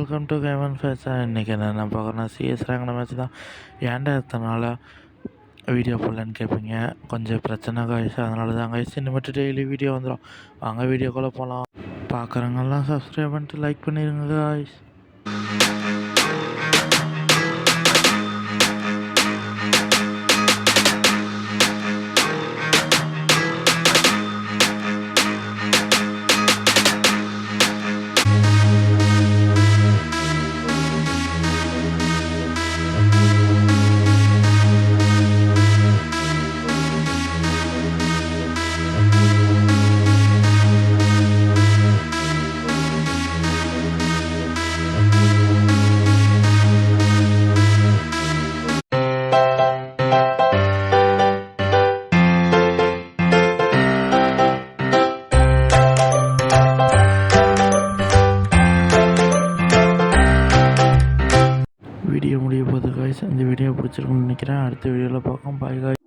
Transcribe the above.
Welcome to Cayman fashion. இன்றைக்கி என்ன பார்க்குறேன்னா சிஎஸ் ரேங்கின மேட்ச் தான். ஏன்டா எத்தனால வீடியோ போடலன்னு கேட்பீங்க. கொஞ்சம் பிரச்சனை காய்ஸ், அதனால தான் காய்ஸ் இனிமேட்டு டெய்லி வீடியோ வந்துடும். வாங்க வீடியோக்குள்ளே போகலாம். பார்க்குறவங்கெல்லாம் சப்ஸ்கிரைப் பண்ணிட்டு லைக் பண்ணிடுங்க காய்ஸ். வீடியோ முடிய போகுது காய்ஸ். இந்த வீடியோ பிடிச்சிருக்குன்னு நினைக்கிறேன். அடுத்த வீடியோவில் பார்க்கலாம். Bye guys.